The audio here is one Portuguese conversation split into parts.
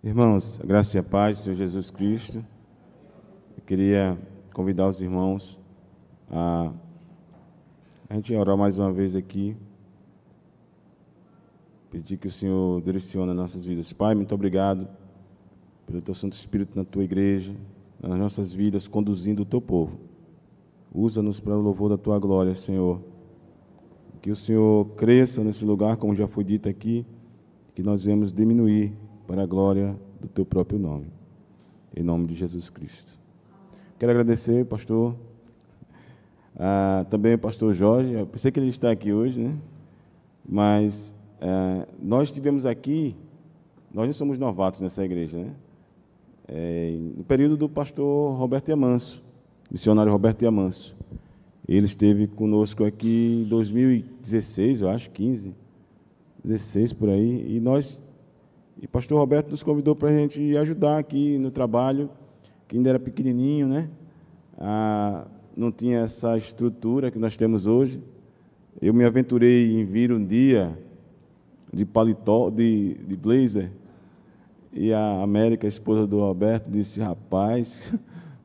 Irmãos, a graça e a paz do Senhor Jesus Cristo. Eu queria convidar os irmãos a gente orar mais uma vez aqui. Pedir que o Senhor direcione as nossas vidas. Pai, muito obrigado pelo Teu Santo Espírito na Tua igreja, nas nossas vidas, conduzindo o Teu povo. Usa-nos para o louvor da Tua glória, Senhor. Que o Senhor cresça nesse lugar, como já foi dito aqui, que nós venhamos diminuir para a glória do Teu próprio nome. Em nome de Jesus Cristo. Quero agradecer, pastor, também o pastor Jorge. Eu pensei que ele está aqui hoje, né? Mas nós estivemos aqui, nós não somos novatos nessa igreja, né? No período do pastor Roberto Amanso, missionário Roberto Amanso. Ele esteve conosco aqui em 2016, eu acho, 15, 16 por aí, e o pastor Roberto nos convidou para a gente ajudar aqui no trabalho, que ainda era pequenininho, né? Não tinha essa estrutura que nós temos hoje. Eu me aventurei em vir um dia de paletó, de blazer, e a América, a esposa do Roberto, disse: rapaz,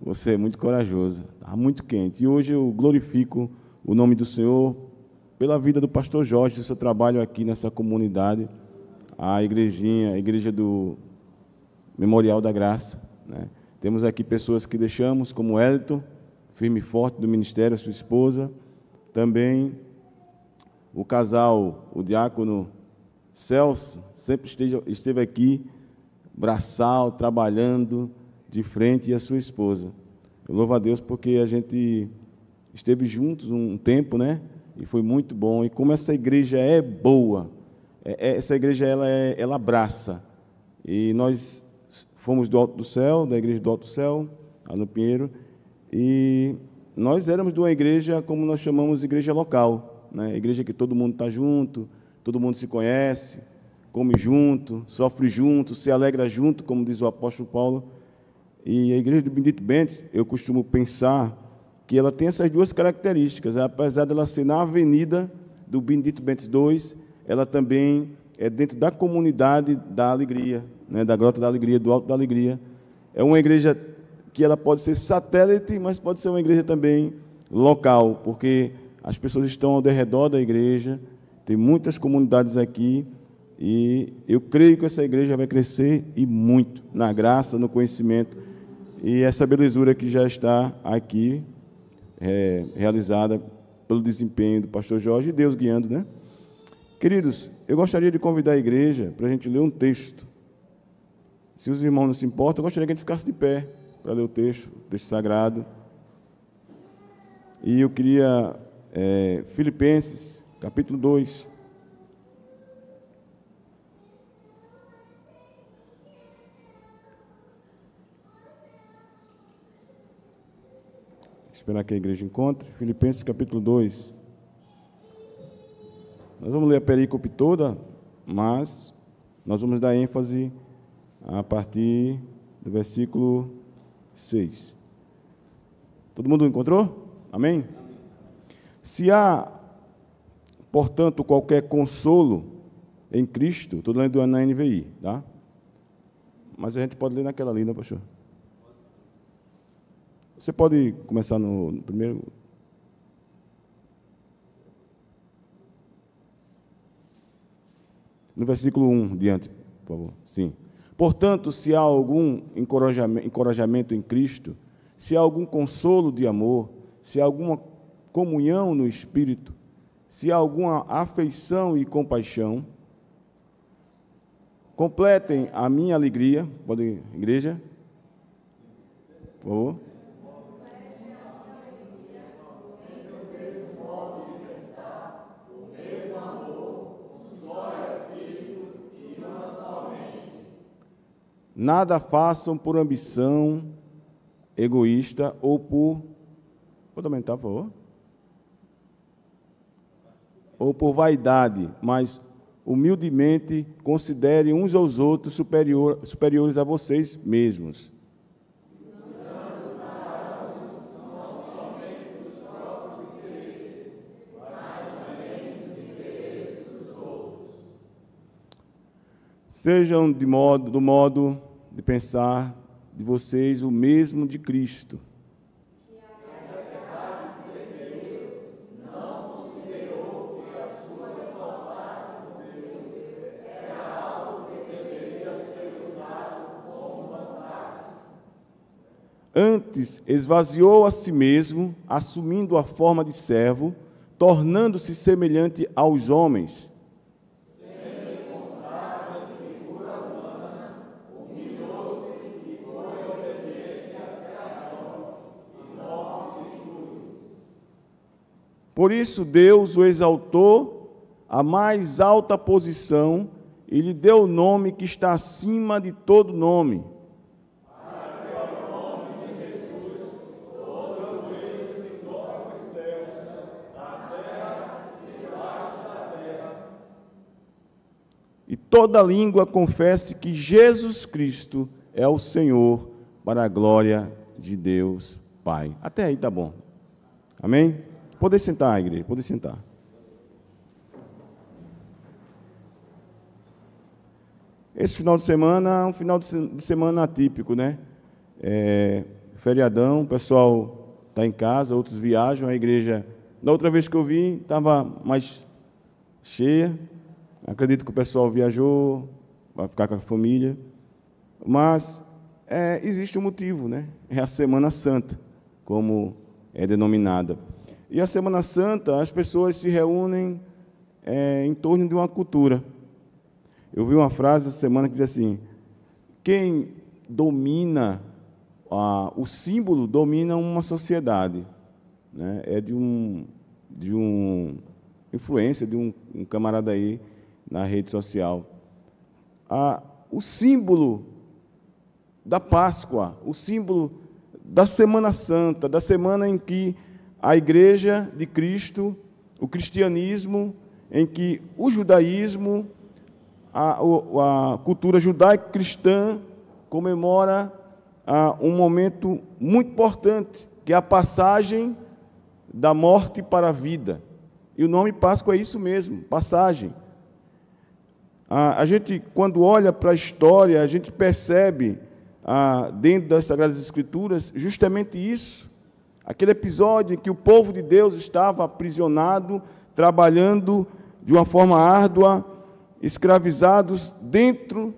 você é muito corajoso, está muito quente. E hoje eu glorifico o nome do Senhor pela vida do pastor Jorge, o seu trabalho aqui nessa comunidade, a igreja do Memorial da Graça, né? Temos aqui pessoas que deixamos, como Elton, firme e forte do ministério, a sua esposa, também o casal, o diácono Celso, sempre esteve aqui, braçal, trabalhando de frente, e a sua esposa. Eu louvo a Deus porque a gente esteve juntos um tempo, né? E foi muito bom. E como essa igreja é boa, essa igreja ela abraça. E nós fomos do Alto do Céu, da igreja do Alto do Céu, lá no Pinheiro, e nós éramos de uma igreja, como nós chamamos, igreja local, né? Igreja que todo mundo está junto, todo mundo se conhece, come junto, sofre junto, se alegra junto, como diz o apóstolo Paulo. E a igreja do Benedito Bentes, eu costumo pensar que ela tem essas duas características. Apesar dela ser na avenida do Benedito Bentes 2, ela também é dentro da comunidade da Alegria, né, da Grota da Alegria, do Alto da Alegria. É uma igreja que ela pode ser satélite, mas pode ser uma igreja também local, porque as pessoas estão ao redor da igreja, tem muitas comunidades aqui, e eu creio que essa igreja vai crescer, e muito, na graça, no conhecimento, e essa belezura que já está aqui, realizada pelo desempenho do pastor Jorge, e Deus guiando, né? Queridos, eu gostaria de convidar a igreja para a gente ler um texto. Se os irmãos não se importam, eu gostaria que a gente ficasse de pé para ler o texto sagrado. E eu queria, Filipenses, capítulo 2. Esperar que a igreja encontre. Filipenses, capítulo 2. Nós vamos ler a perícope toda, mas nós vamos dar ênfase a partir do versículo 6. Todo mundo encontrou? Amém? Se há, portanto, qualquer consolo em Cristo, estou lendo na NVI, tá? Mas a gente pode ler naquela linha, pastor. Você pode começar no primeiro. No versículo 1, diante, por favor. Sim. Portanto, se há algum encorajamento em Cristo, se há algum consolo de amor, se há alguma comunhão no Espírito, se há alguma afeição e compaixão, completem a minha alegria. Pode, igreja? Por favor. Nada façam por ambição egoísta ou por... Pode aumentar, por favor? Ou por vaidade, mas humildemente considerem uns aos outros superiores a vocês mesmos. Sejam do modo de pensar de vocês o mesmo de Cristo. Antes, esvaziou a si mesmo, assumindo a forma de servo, tornando-se semelhante aos homens. Por isso, Deus o exaltou à mais alta posição e lhe deu o nome que está acima de todo nome. E toda língua confesse que Jesus Cristo é o Senhor, para a glória de Deus Pai. Até aí tá bom. Amém? Poder sentar, igreja, poder sentar. Esse final de semana é um final de semana atípico, né? Feriadão, o pessoal está em casa, outros viajam, a igreja, da outra vez que eu vim, estava mais cheia. Acredito que o pessoal viajou, vai ficar com a família, mas existe um motivo, né? É a Semana Santa, como é denominada. E a Semana Santa, as pessoas se reúnem em torno de uma cultura. Eu vi uma frase essa semana que diz assim: quem domina, o símbolo domina uma sociedade, né? É de influência de um camarada aí na rede social. O símbolo da Páscoa, o símbolo da Semana Santa, da semana em que a Igreja de Cristo, o cristianismo, em que o judaísmo, a cultura judaico-cristã comemora um momento muito importante, que é a passagem da morte para a vida. E o nome Páscoa é isso mesmo, passagem. A gente, quando olha para a história, a gente percebe, dentro das Sagradas Escrituras, justamente isso. Aquele episódio em que o povo de Deus estava aprisionado, trabalhando de uma forma árdua, escravizados dentro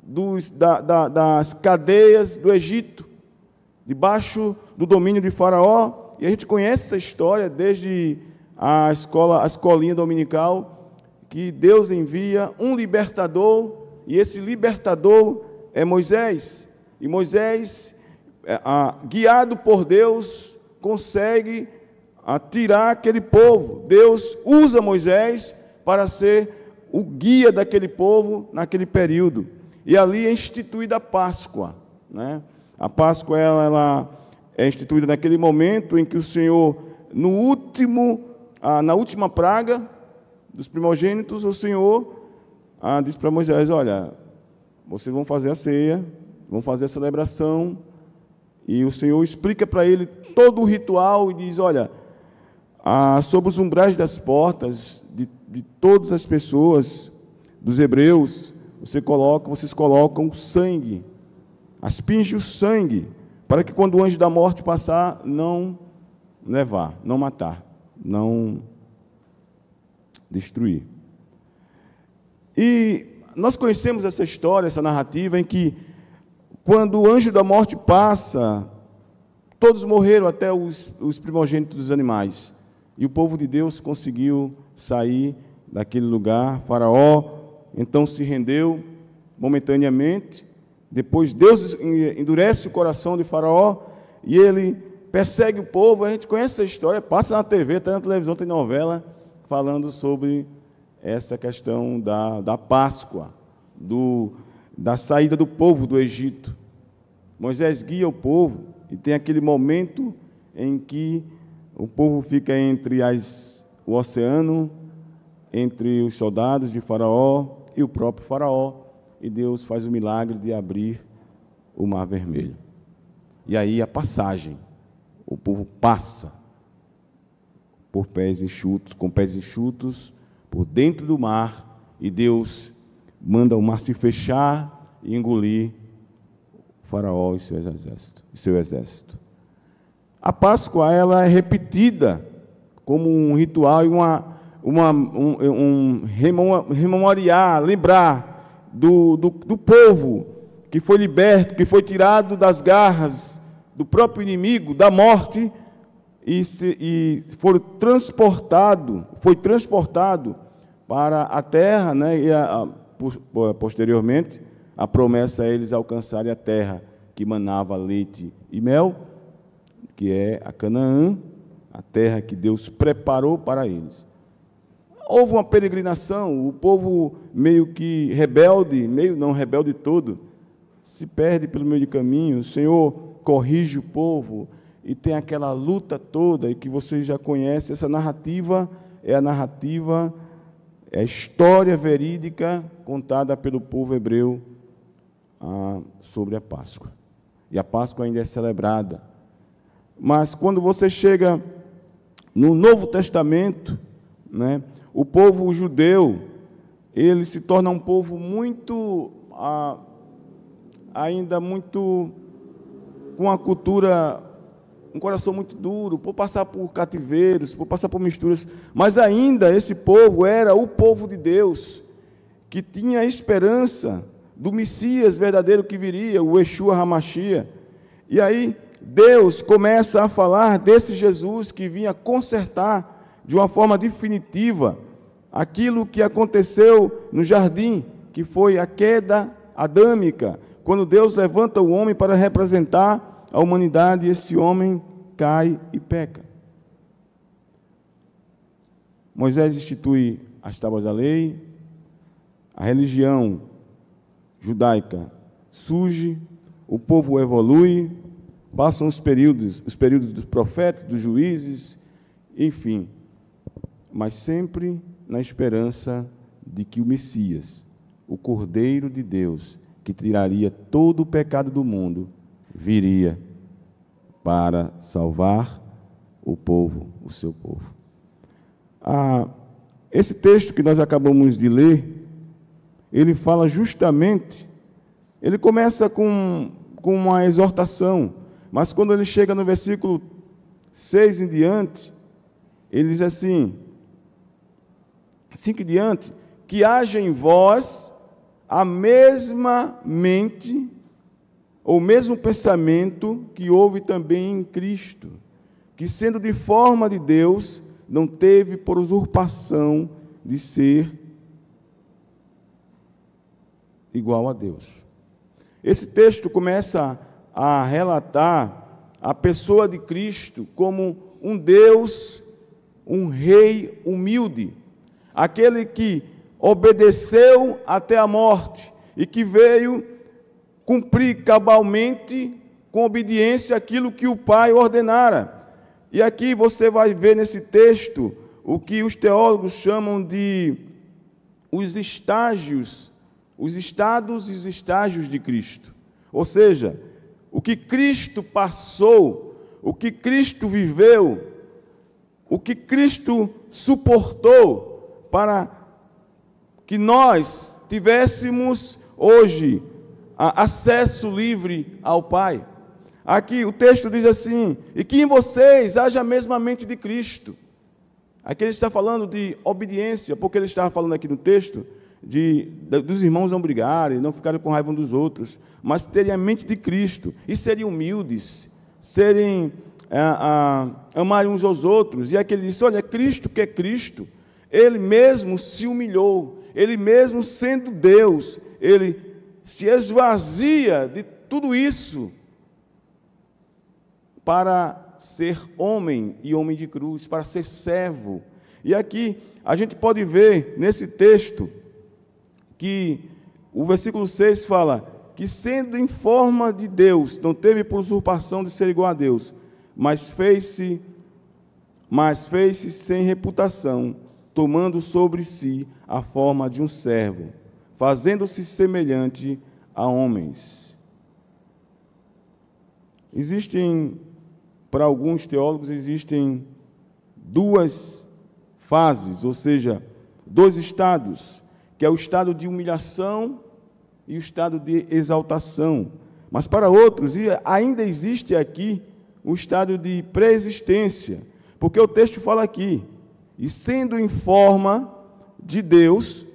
das cadeias do Egito, debaixo do domínio de Faraó. E a gente conhece essa história desde a escolinha dominical, que Deus envia um libertador, e esse libertador é Moisés. E Moisés, guiado por Deus, consegue tirar aquele povo. Deus usa Moisés para ser o guia daquele povo naquele período. E ali é instituída a Páscoa, né? A Páscoa ela é instituída naquele momento em que o Senhor, na última praga dos primogênitos, o Senhor disse para Moisés: olha, vocês vão fazer a ceia, vão fazer a celebração, e o Senhor explica para ele todo o ritual e diz: olha, sobre os umbrais das portas de todas as pessoas, dos hebreus, vocês colocam sangue, asperge o sangue, para que quando o anjo da morte passar, não levar, não matar, não destruir. E nós conhecemos essa história, essa narrativa, em que, quando o anjo da morte passa, todos morreram, até os primogênitos dos animais. E o povo de Deus conseguiu sair daquele lugar. Faraó, então, se rendeu momentaneamente. Depois, Deus endurece o coração de Faraó, e ele persegue o povo. A gente conhece essa história, passa na TV, está na televisão, tem novela, falando sobre essa questão da Páscoa, da saída do povo do Egito. Moisés guia o povo, e tem aquele momento em que o povo fica entre o oceano, entre os soldados de Faraó e o próprio Faraó, e Deus faz o milagre de abrir o Mar Vermelho. E aí a passagem, o povo passa com pés enxutos, por dentro do mar, e Deus manda o mar se fechar, e engolir o faraó e seu exército. A Páscoa ela é repetida como um ritual e rememoriar, lembrar do povo que foi liberto, que foi tirado das garras do próprio inimigo, da morte, e foi transportado para a terra, né? E posteriormente a promessa a eles alcançarem a terra que manava leite e mel, que é a Canaã, a terra que Deus preparou para eles. Houve uma peregrinação, o povo meio que rebelde, meio não rebelde todo, se perde pelo meio de caminho, o Senhor corrige o povo, e tem aquela luta toda, e que vocês já conhecem, essa narrativa é a história verídica contada pelo povo hebreu sobre a Páscoa. E a Páscoa ainda é celebrada. Mas quando você chega no Novo Testamento, né, o povo judeu, ele se torna um povo muito, ainda muito, com uma cultura, um coração muito duro, por passar por cativeiros, por passar por misturas, mas ainda esse povo era o povo de Deus, que tinha a esperança do Messias verdadeiro que viria, o Yeshua HaMashiach. E aí Deus começa a falar desse Jesus que vinha consertar de uma forma definitiva aquilo que aconteceu no jardim, que foi a queda adâmica, quando Deus levanta o homem para representar a humanidade, e esse homem cai e peca. Moisés institui as tábuas da lei, a religião judaica surge, o povo evolui, passam os períodos dos profetas, dos juízes, enfim, mas sempre na esperança de que o Messias, o Cordeiro de Deus, que tiraria todo o pecado do mundo, viria para salvar o povo, o seu povo. Esse texto que nós acabamos de ler, ele fala justamente, ele começa com uma exortação, mas quando ele chega no versículo 6 em diante, ele diz assim, 5 em diante, que haja em vós a mesma mente, ou mesmo pensamento que houve também em Cristo, que sendo de forma de Deus, não teve por usurpação de ser igual a Deus. Esse texto começa a relatar a pessoa de Cristo como um Deus, um rei humilde, aquele que obedeceu até a morte e que veio cumprir cabalmente, com obediência, aquilo que o Pai ordenara. E aqui você vai ver nesse texto o que os teólogos chamam de os estágios, os estados e os estágios de Cristo. Ou seja, o que Cristo passou, o que Cristo viveu, o que Cristo suportou para que nós tivéssemos hoje acesso livre ao Pai. Aqui o texto diz assim, e que em vocês haja a mesma mente de Cristo. Aqui ele está falando de obediência, porque ele estava falando aqui no texto dos irmãos não brigarem, não ficarem com raiva um dos outros, mas terem a mente de Cristo, e serem humildes, amarem uns aos outros. E aqui ele disse, olha, Cristo que é Cristo, ele mesmo se humilhou, ele mesmo sendo Deus, ele se esvazia de tudo isso para ser homem e homem de cruz, para ser servo. E aqui a gente pode ver nesse texto que o versículo 6 fala que sendo em forma de Deus, não teve por usurpação de ser igual a Deus, mas fez-se sem reputação, tomando sobre si a forma de um servo, fazendo-se semelhante a homens. Para alguns teólogos, existem duas fases, ou seja, dois estados, que é o estado de humilhação e o estado de exaltação. Mas para outros, ainda existe aqui o estado de pré-existência, porque o texto fala aqui, e sendo em forma de Deus,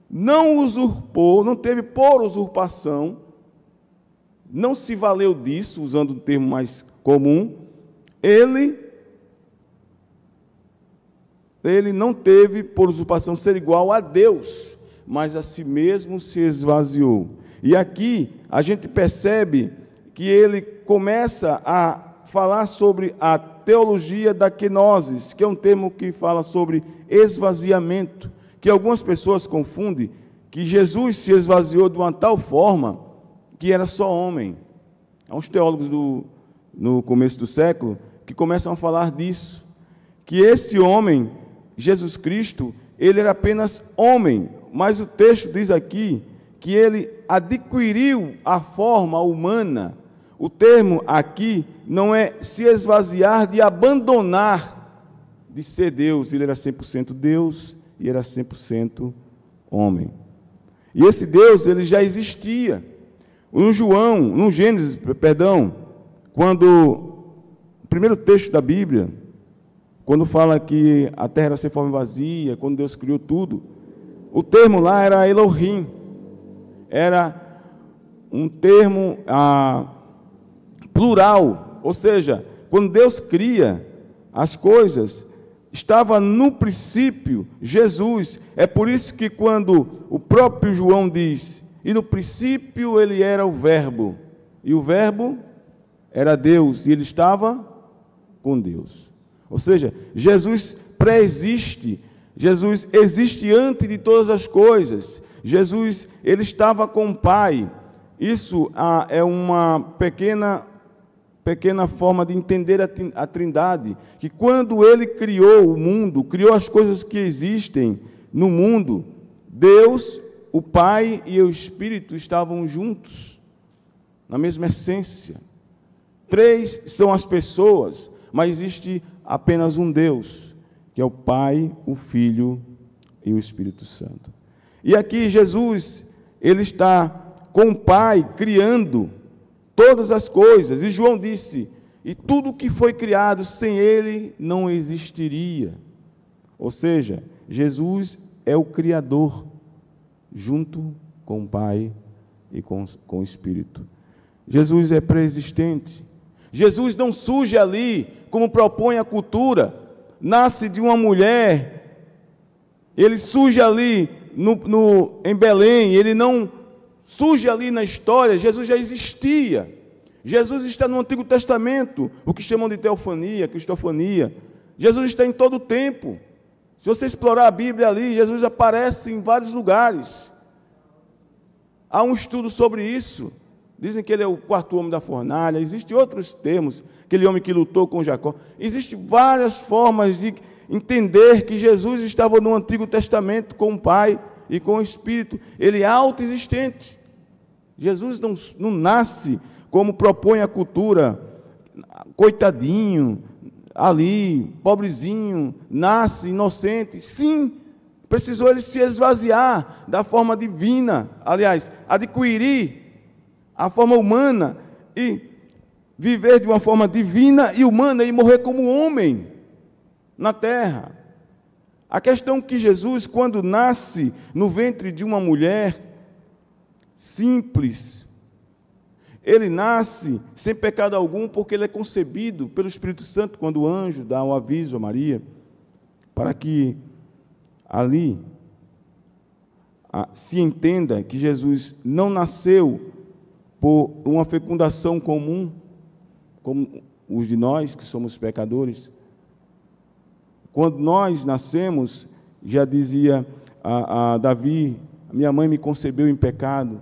não usurpou, não teve por usurpação, não se valeu disso, usando um termo mais comum, ele não teve por usurpação ser igual a Deus, mas a si mesmo se esvaziou. E aqui a gente percebe que ele começa a falar sobre a teologia da kenosis, que é um termo que fala sobre esvaziamento, que algumas pessoas confundem que Jesus se esvaziou de uma tal forma que era só homem. Há uns teólogos no começo do século que começam a falar disso, que este homem, Jesus Cristo, ele era apenas homem, mas o texto diz aqui que ele adquiriu a forma humana. O termo aqui não é se esvaziar de abandonar de ser Deus, ele era 100% Deus e era 100% homem. E esse Deus, ele já existia. No Gênesis, quando o primeiro texto da Bíblia, quando fala que a terra era sem forma e vazia, quando Deus criou tudo, o termo lá era Elohim, era um termo plural, ou seja, quando Deus cria as coisas, estava no princípio Jesus. É por isso que quando o próprio João diz, e no princípio ele era o Verbo, e o Verbo era Deus, e ele estava com Deus. Ou seja, Jesus pré-existe, Jesus existe antes de todas as coisas, Jesus, ele estava com o Pai. Isso é uma pequena forma de entender a Trindade, que quando ele criou o mundo, criou as coisas que existem no mundo, Deus, o Pai e o Espírito estavam juntos, na mesma essência. Três são as pessoas, mas existe apenas um Deus, que é o Pai, o Filho e o Espírito Santo. E aqui Jesus, ele está com o Pai criando todas as coisas, e João disse, e tudo que foi criado sem ele não existiria. Ou seja, Jesus é o Criador, junto com o Pai e com o Espírito. Jesus é pré-existente. Jesus não surge ali, como propõe a cultura, nasce de uma mulher, ele surge ali em Belém, ele não surge ali na história, Jesus já existia. Jesus está no Antigo Testamento, o que chamam de teofania, cristofania. Jesus está em todo o tempo. Se você explorar a Bíblia ali, Jesus aparece em vários lugares. Há um estudo sobre isso. Dizem que ele é o quarto homem da fornalha. Existem outros termos, aquele homem que lutou com Jacó. Existem várias formas de entender que Jesus estava no Antigo Testamento com o Pai e com o Espírito. Ele é autoexistente. Jesus não nasce como propõe a cultura, coitadinho, ali, pobrezinho, nasce inocente. Sim, precisou ele se esvaziar da forma divina, aliás, adquirir a forma humana e viver de uma forma divina e humana e morrer como homem na terra. A questão é que Jesus, quando nasce no ventre de uma mulher simples, ele nasce sem pecado algum, porque ele é concebido pelo Espírito Santo, quando o anjo dá um aviso a Maria, para que ali se entenda que Jesus não nasceu por uma fecundação comum, como os de nós, que somos pecadores. Quando nós nascemos, já dizia a Davi, minha mãe me concebeu em pecado.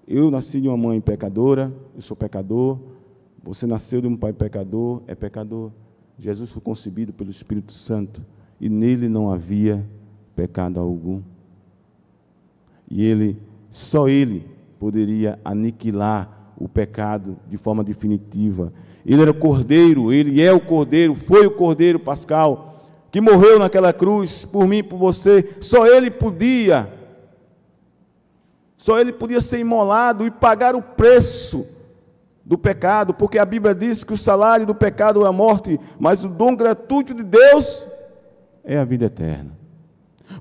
Eu nasci de uma mãe pecadora, eu sou pecador. Você nasceu de um pai pecador, é pecador. Jesus foi concebido pelo Espírito Santo e nele não havia pecado algum. E só ele poderia aniquilar o pecado de forma definitiva. Ele era o Cordeiro, ele é o Cordeiro, foi o Cordeiro pascal, que morreu naquela cruz por mim e por você. Só só Ele podia ser imolado e pagar o preço do pecado, porque a Bíblia diz que o salário do pecado é a morte, mas o dom gratuito de Deus é a vida eterna.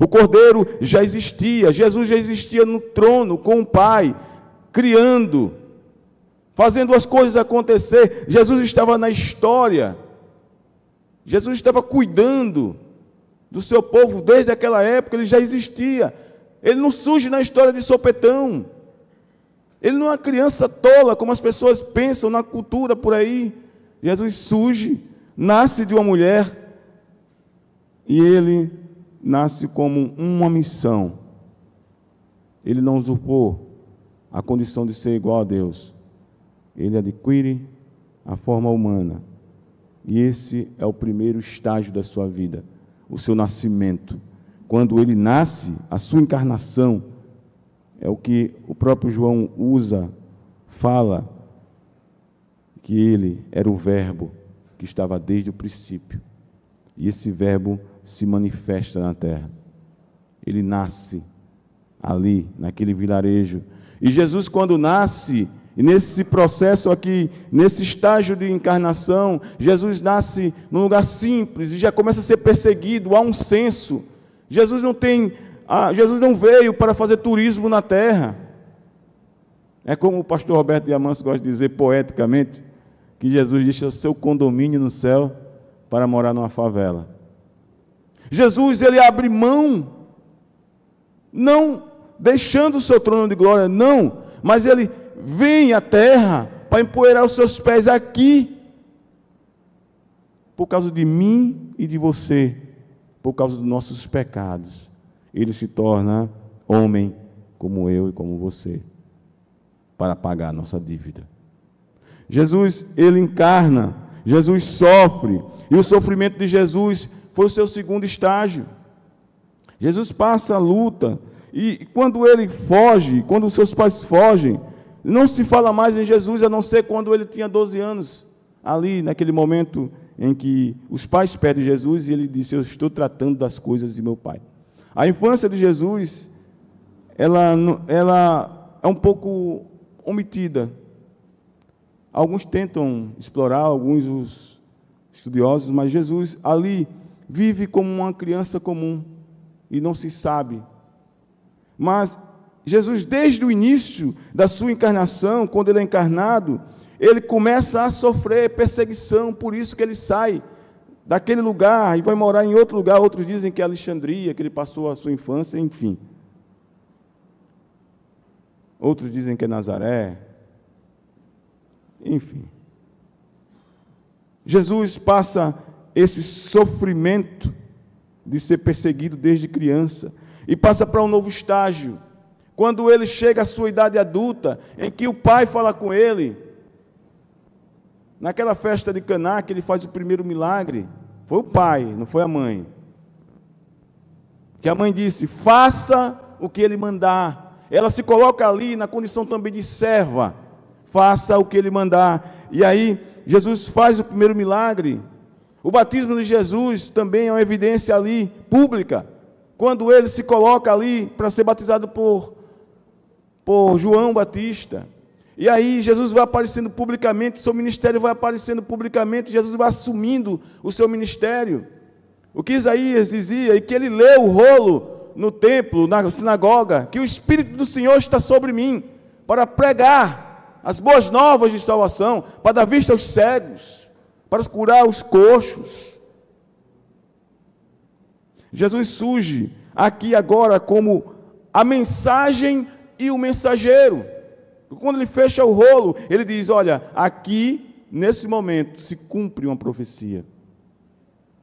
O Cordeiro já existia, Jesus já existia no trono com o Pai, criando, fazendo as coisas acontecer. Jesus estava na história, Jesus estava cuidando do seu povo desde aquela época, ele já existia. Ele não surge na história de sopetão. Ele não é uma criança tola, como as pessoas pensam na cultura por aí. Jesus surge, nasce de uma mulher, e ele nasce como uma missão. Ele não usurpou a condição de ser igual a Deus. Ele adquire a forma humana. E esse é o primeiro estágio da sua vida, o seu nascimento. Quando ele nasce, a sua encarnação, é o que o próprio João usa, fala, que ele era o verbo que estava desde o princípio. E esse verbo se manifesta na terra. Ele nasce ali, naquele vilarejo. E Jesus, quando nasce, e nesse processo aqui, nesse estágio de encarnação, Jesus nasce num lugar simples e já começa a ser perseguido, há um censo. Jesus não veio para fazer turismo na terra. É como o pastor Roberto Diamantino gosta de dizer poeticamente, que Jesus deixa o seu condomínio no céu para morar numa favela. Jesus, ele abre mão, não deixando o seu trono de glória, não, mas ele vem à terra para empoeirar os seus pés aqui, por causa de mim e de você, por causa dos nossos pecados. Ele se torna homem como eu e como você, para pagar a nossa dívida. Jesus, ele encarna, Jesus sofre, e o sofrimento de Jesus foi o seu segundo estágio. Jesus passa a luta, e quando ele foge, quando os seus pais fogem, não se fala mais em Jesus, a não ser quando ele tinha 12 anos, ali naquele momento em que os pais pedem Jesus, e ele disse: eu estou tratando das coisas de meu pai. A infância de Jesus, ela é um pouco omitida. Alguns tentam explorar, alguns os estudiosos, mas Jesus ali vive como uma criança comum, e não se sabe. Mas Jesus, desde o início da sua encarnação, quando ele é encarnado, ele começa a sofrer perseguição, por isso que ele sai daquele lugar e vai morar em outro lugar. Outros dizem que é Alexandria, que ele passou a sua infância, enfim. Outros dizem que é Nazaré, enfim. Jesus passa esse sofrimento de ser perseguido desde criança e passa para um novo estágio. Quando ele chega à sua idade adulta, em que o pai fala com ele, naquela festa de Caná, que ele faz o primeiro milagre, foi o pai, não foi a mãe. Que a mãe disse: faça o que ele mandar. Ela se coloca ali na condição também de serva. Faça o que ele mandar. E aí, Jesus faz o primeiro milagre. O batismo de Jesus também é uma evidência ali, pública. Quando ele se coloca ali para ser batizado por João Batista. E aí Jesus vai aparecendo publicamente, seu ministério vai aparecendo publicamente, Jesus vai assumindo o seu ministério. O que Isaías dizia, e que ele leu o rolo no templo, na sinagoga, que o Espírito do Senhor está sobre mim, para pregar as boas novas de salvação, para dar vista aos cegos, para curar os coxos. Jesus surge aqui agora como a mensagem e o mensageiro. Quando ele fecha o rolo, ele diz: olha, aqui, nesse momento, se cumpre uma profecia.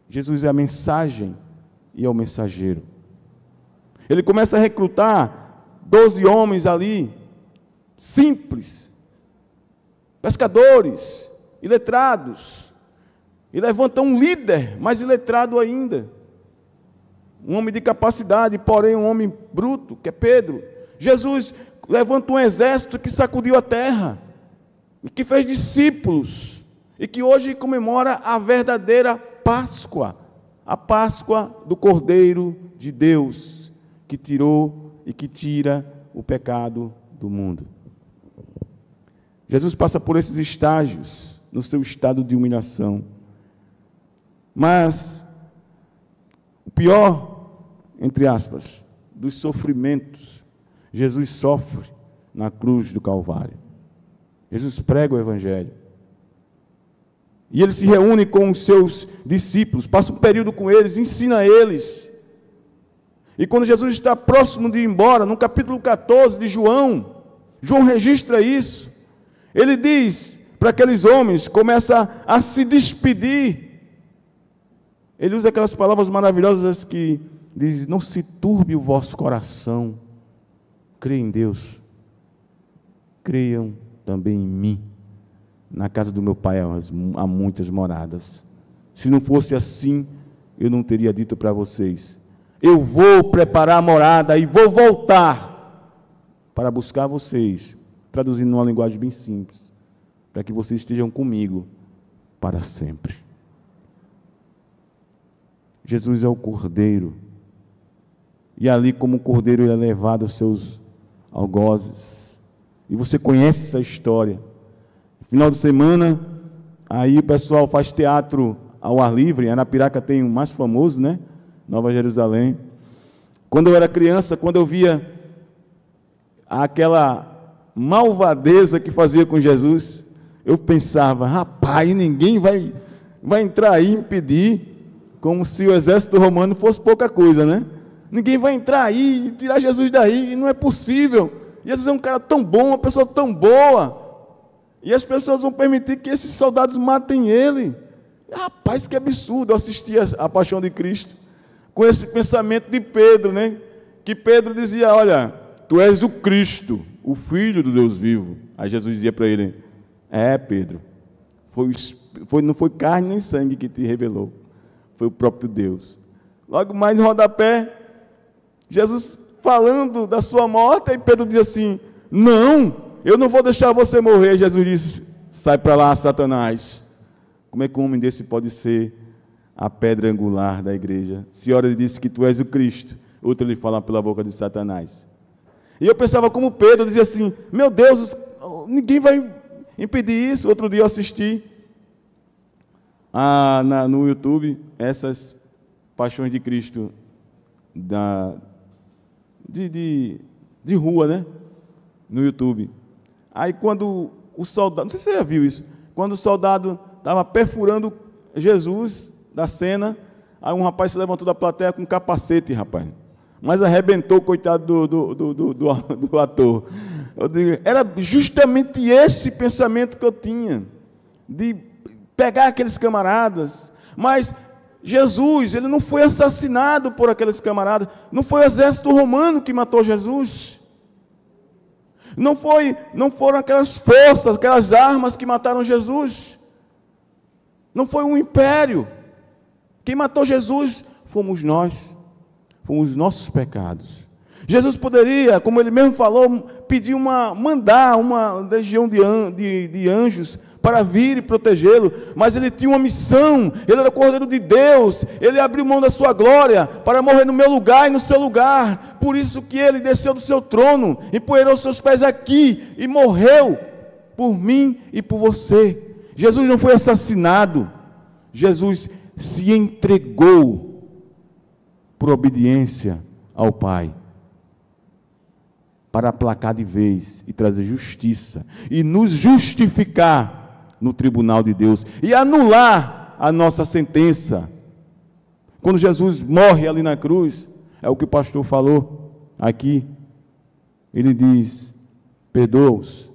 Jesus é a mensagem e é o mensageiro. Ele começa a recrutar 12 homens ali, simples, pescadores, iletrados, e levanta um líder, mais iletrado ainda, um homem de capacidade, porém um homem bruto, que é Pedro. Jesus levanta um exército que sacudiu a terra, que fez discípulos, e que hoje comemora a verdadeira Páscoa, a Páscoa do Cordeiro de Deus, que tirou e que tira o pecado do mundo. Jesus passa por esses estágios no seu estado de humilhação. Mas o pior, entre aspas, dos sofrimentos, Jesus sofre na cruz do Calvário. Jesus prega o Evangelho. E ele se reúne com os seus discípulos, passa um período com eles, ensina a eles. E quando Jesus está próximo de ir embora, no capítulo 14 de João, João registra isso. Ele diz para aqueles homens, começa a se despedir. Ele usa aquelas palavras maravilhosas que diz: não se turbe o vosso coração, creia em Deus, creiam também em mim. Na casa do meu pai há muitas moradas. Se não fosse assim, eu não teria dito para vocês: eu vou preparar a morada e vou voltar para buscar vocês, traduzindo numa linguagem bem simples, para que vocês estejam comigo para sempre. Jesus é o Cordeiro, e ali como Cordeiro ele é levado aos seus algozes, e você conhece essa história. Final de semana, aí o pessoal faz teatro ao ar livre. A Arapiraca tem o mais famoso, né? Nova Jerusalém. Quando eu era criança, quando eu via aquela malvadeza que fazia com Jesus, eu pensava: rapaz, ninguém vai entrar aí e impedir, como se o exército romano fosse pouca coisa, né? Ninguém vai entrar aí e tirar Jesus daí, não é possível. Jesus é um cara tão bom, uma pessoa tão boa, e as pessoas vão permitir que esses soldados matem ele. Rapaz, que absurdo. Eu assisti a Paixão de Cristo com esse pensamento de Pedro, né? Que Pedro dizia: olha, tu és o Cristo, o Filho do Deus vivo. Aí Jesus dizia para ele: Pedro, não foi carne nem sangue que te revelou, foi o próprio Deus. Logo mais no rodapé, Jesus falando da sua morte, e Pedro diz assim: não, eu não vou deixar você morrer. Jesus disse: sai para lá, Satanás. Como é que um homem desse pode ser a pedra angular da igreja? Se ora ele disse que tu és o Cristo, outro ele fala pela boca de Satanás. E eu pensava como Pedro, dizia assim: meu Deus, ninguém vai impedir isso. Outro dia eu assisti no YouTube essas Paixões de Cristo de rua, né? No YouTube. Aí quando o soldado, não sei se você já viu isso, quando o soldado estava perfurando Jesus da cena, aí um rapaz se levantou da plateia com um capacete, rapaz, mas arrebentou, coitado do ator. Eu digo, era justamente esse pensamento que eu tinha, de pegar aqueles camaradas. Mas Jesus, ele não foi assassinado por aqueles camaradas, não foi o exército romano que matou Jesus, não foram aquelas forças, aquelas armas que mataram Jesus, não foi um império. Quem matou Jesus fomos nós, fomos os nossos pecados. Jesus poderia, como ele mesmo falou, mandar uma legião de anjos para vir e protegê-lo, mas ele tinha uma missão. Ele era o Cordeiro de Deus, ele abriu mão da sua glória para morrer no meu lugar e no seu lugar. Por isso que ele desceu do seu trono, empoeirou seus pés aqui e morreu por mim e por você. Jesus não foi assassinado, Jesus se entregou por obediência ao Pai, para aplacar de vez e trazer justiça, e nos justificar no tribunal de Deus, e anular a nossa sentença. Quando Jesus morre ali na cruz, é o que o pastor falou aqui, ele diz: perdoa-os.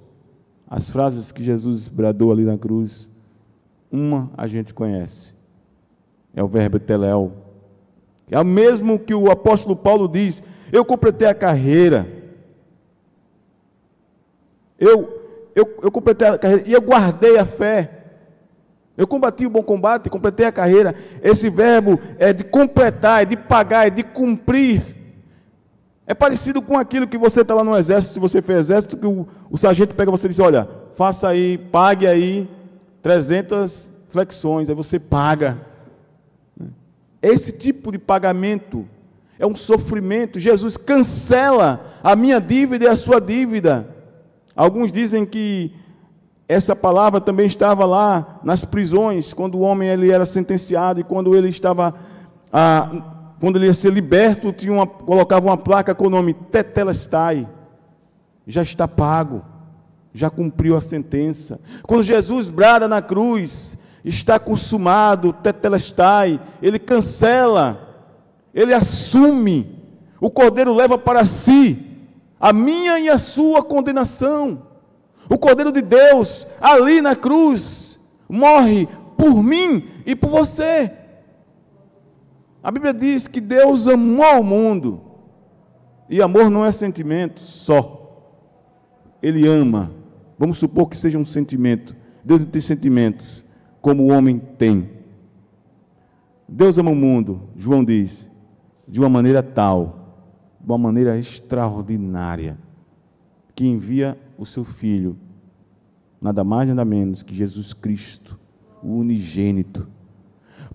As frases que Jesus bradou ali na cruz, uma a gente conhece, é o verbo teléu, é o mesmo que o apóstolo Paulo diz: eu completei a carreira, eu completei a carreira e eu guardei a fé. Eu combati o bom combate, completei a carreira. Esse verbo é de completar, é de pagar, é de cumprir. É parecido com aquilo que você está lá no exército, se você fez exército, que o sargento pega você e diz: olha, faça aí, pague aí 300 flexões, aí você paga. Esse tipo de pagamento, é um sofrimento. Jesus cancela a minha dívida e a sua dívida. Alguns dizem que essa palavra também estava lá nas prisões, quando o homem ele era sentenciado e quando ele estava, quando ele ia ser liberto, colocava uma placa com o nome Tetelestai, já está pago, já cumpriu a sentença. Quando Jesus brada na cruz, está consumado, Tetelestai, ele cancela, ele assume, o Cordeiro leva para si a minha e a sua condenação. O Cordeiro de Deus, ali na cruz, morre por mim e por você. A Bíblia diz que Deus amou o mundo, e amor não é sentimento só, Ele ama. Vamos supor que seja um sentimento. Deus não tem sentimentos, como o homem tem. Deus ama o mundo, João diz, de uma maneira tal, de uma maneira extraordinária, que envia o seu Filho, nada mais nada menos que Jesus Cristo, o unigênito,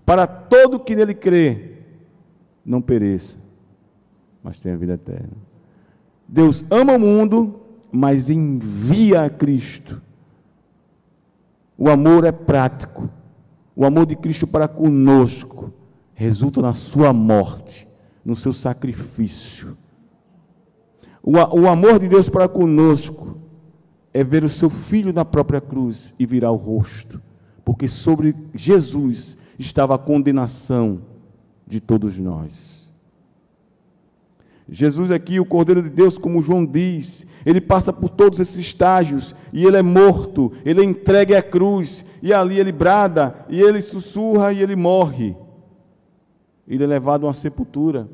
para todo que nele crê, não pereça, mas tenha vida eterna. Deus ama o mundo, mas envia a Cristo. O amor é prático. O amor de Cristo para conosco resulta na sua morte, no seu sacrifício. O amor de Deus para conosco é ver o seu Filho na própria cruz e virar o rosto, porque sobre Jesus estava a condenação de todos nós. Jesus aqui, o Cordeiro de Deus, como João diz, ele passa por todos esses estágios, e ele é morto, ele é entregue à cruz, e ali ele brada, e ele sussurra, e ele morre. Ele é levado a uma sepultura,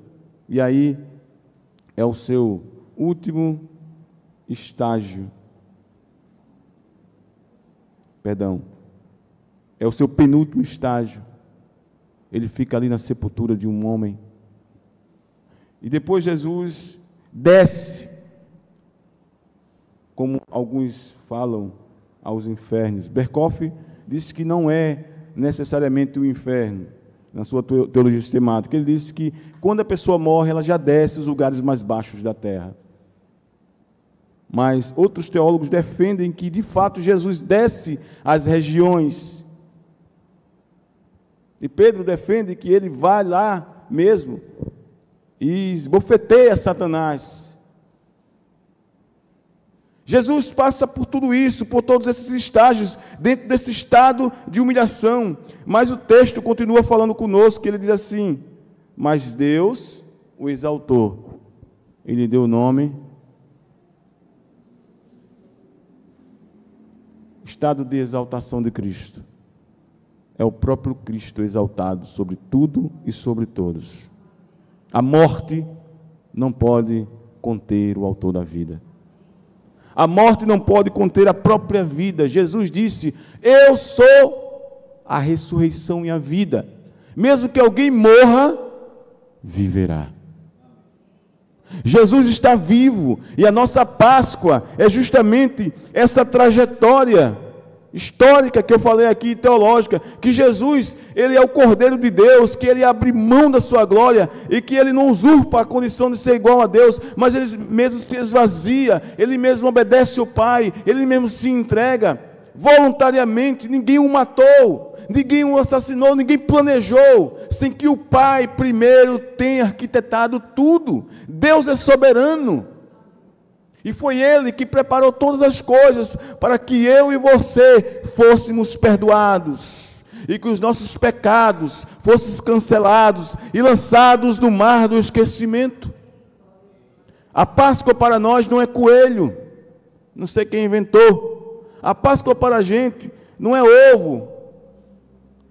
e aí é o seu último estágio. É o seu penúltimo estágio. Ele fica ali na sepultura de um homem. E depois Jesus desce, como alguns falam, aos infernos. Berkoff diz que não é necessariamente o inferno, na sua teologia sistemática. Ele diz que quando a pessoa morre, ela já desce os lugares mais baixos da terra. Mas outros teólogos defendem que, de fato, Jesus desce às regiões. E Pedro defende que ele vai lá mesmo e esbofeteia Satanás. Jesus passa por tudo isso, por todos esses estágios, dentro desse estado de humilhação. Mas o texto continua falando conosco, que ele diz assim: mas Deus o exaltou. Ele deu o nome. Estado de exaltação de Cristo. É o próprio Cristo exaltado sobre tudo e sobre todos. A morte não pode conter o autor da vida. A morte não pode conter a própria vida. Jesus disse: eu sou a ressurreição e a vida. Mesmo que alguém morra, viverá. Jesus está vivo, e a nossa Páscoa é justamente essa trajetória histórica que eu falei aqui, teológica, que Jesus, ele é o Cordeiro de Deus, que ele abre mão da sua glória, e que ele não usurpa a condição de ser igual a Deus, mas ele mesmo se esvazia, ele mesmo obedece ao Pai, ele mesmo se entrega, voluntariamente. Ninguém o matou, ninguém o assassinou, ninguém planejou, sem que o Pai primeiro tenha arquitetado tudo. Deus é soberano, e foi Ele que preparou todas as coisas para que eu e você fôssemos perdoados, e que os nossos pecados fossem cancelados e lançados no mar do esquecimento. A Páscoa para nós não é coelho, não sei quem inventou. A Páscoa para a gente não é ovo.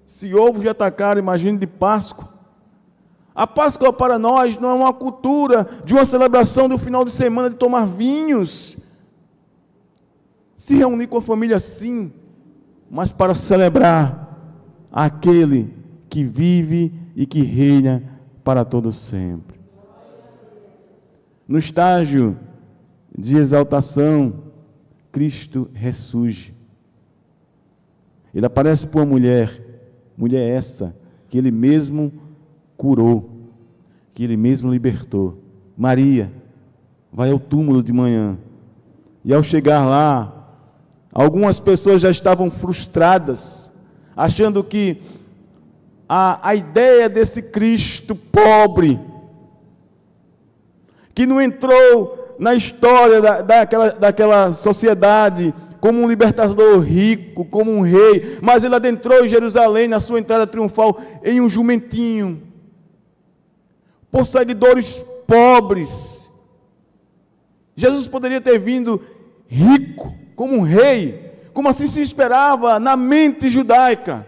Se ovo já está caro, imagine de Páscoa. A Páscoa para nós não é uma cultura de uma celebração do final de semana de tomar vinhos, se reunir com a família, sim, mas para celebrar aquele que vive e que reina para todo sempre. No estágio de exaltação, Cristo ressurge. Ele aparece para uma mulher essa que Ele mesmo curou. que Ele mesmo libertou. Maria vai ao túmulo de manhã, e ao chegar lá, algumas pessoas já estavam frustradas, achando que a ideia desse Cristo pobre, que não entrou na história daquela sociedade como um libertador rico, como um rei, mas ele adentrou em Jerusalém na sua entrada triunfal em um jumentinho, por seguidores pobres. Jesus poderia ter vindo rico, como um rei, como assim se esperava na mente judaica.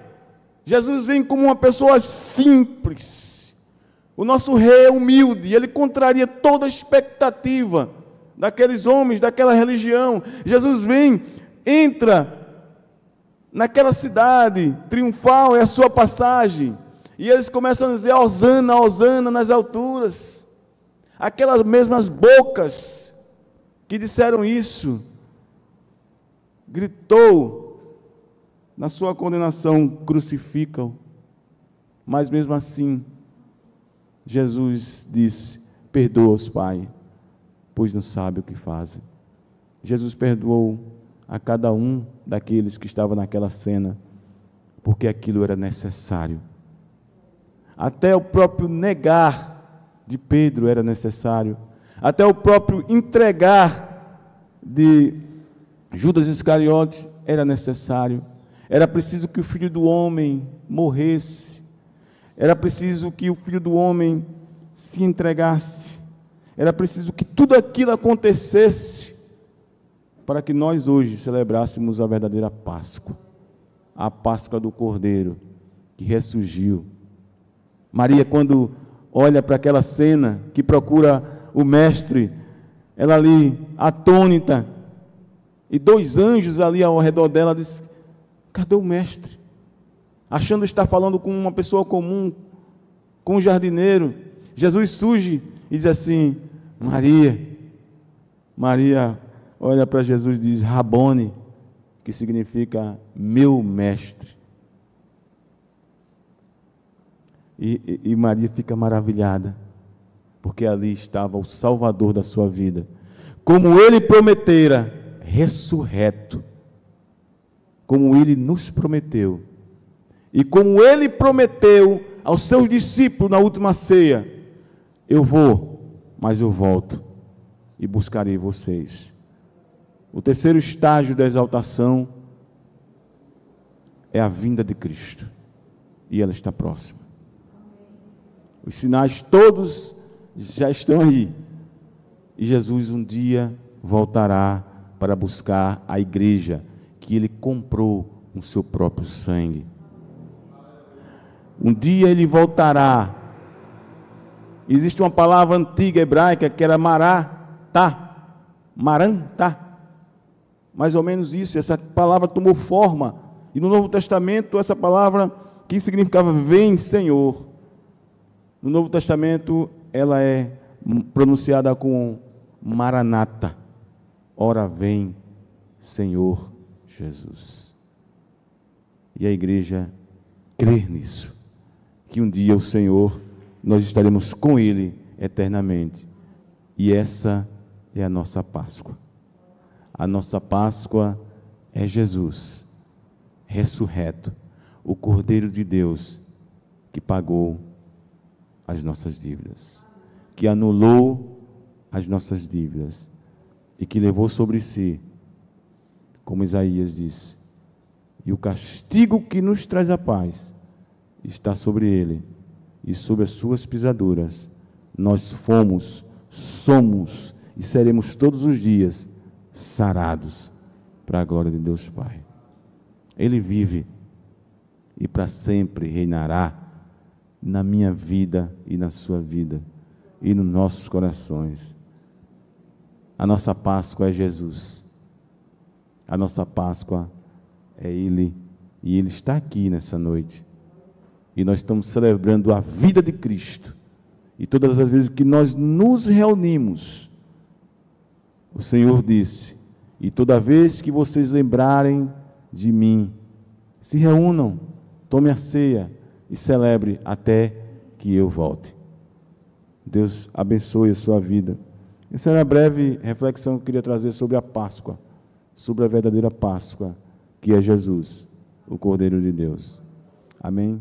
Jesus vem como uma pessoa simples. O nosso rei é humilde, ele contraria toda a expectativa daqueles homens, daquela religião. Jesus vem, entra naquela cidade triunfal, é a sua passagem, e eles começam a dizer: Hosana, Hosana nas alturas. Aquelas mesmas bocas que disseram isso, gritou na sua condenação: crucificam. Mas mesmo assim, Jesus disse: perdoa-os, Pai, pois não sabem o que fazem. Jesus perdoou a cada um daqueles que estavam naquela cena, porque aquilo era necessário. Até o próprio negar de Pedro era necessário. Até o próprio entregar de Judas Iscariote era necessário. Era preciso que o Filho do Homem morresse. Era preciso que o Filho do Homem se entregasse. Era preciso que tudo aquilo acontecesse para que nós hoje celebrássemos a verdadeira Páscoa, a Páscoa do Cordeiro que ressurgiu. Maria, quando olha para aquela cena, que procura o Mestre, ela ali atônita, e 2 anjos ali ao redor dela, diz: cadê o Mestre? Achando estar falando com uma pessoa comum, com um jardineiro. Jesus surge e diz assim: Maria. Maria olha para Jesus e diz: Rabone, que significa meu mestre. E Maria fica maravilhada, porque ali estava o Salvador da sua vida, como Ele prometera, ressurreto, como Ele nos prometeu, e como Ele prometeu aos seus discípulos na última ceia: eu vou, mas eu volto e buscarei vocês. O terceiro estágio da exaltação é a vinda de Cristo, e ela está próxima. Os sinais todos já estão aí, e Jesus um dia voltará para buscar a igreja que Ele comprou com seu próprio sangue. Um dia Ele voltará. Existe uma palavra antiga hebraica que era marantá, mais ou menos isso. Essa palavra tomou forma, e no Novo Testamento essa palavra, que significava vem Senhor, no Novo Testamento ela é pronunciada com Maranata, ora vem Senhor Jesus. E a igreja crê nisso, que um dia o Senhor, nós estaremos com Ele eternamente, e essa é a nossa Páscoa. A nossa Páscoa é Jesus ressurreto, o Cordeiro de Deus, que pagou as nossas dívidas, que anulou as nossas dívidas, e que levou sobre si, como Isaías disse, e o castigo que nos traz a paz está sobre Ele, e sobre as suas pisaduras nós fomos, somos e seremos todos os dias sarados para a glória de Deus Pai. Ele vive e para sempre reinará na minha vida e na sua vida e nos nossos corações. A nossa Páscoa é Jesus. A nossa Páscoa é Ele, e Ele está aqui nessa noite. E nós estamos celebrando a vida de Cristo. E todas as vezes que nós nos reunimos, o Senhor disse: e toda vez que vocês lembrarem de mim, se reúnam, tome a ceia e celebre até que eu volte. Deus abençoe a sua vida. Essa era a breve reflexão que eu queria trazer sobre a Páscoa, sobre a verdadeira Páscoa, que é Jesus, o Cordeiro de Deus. Amém?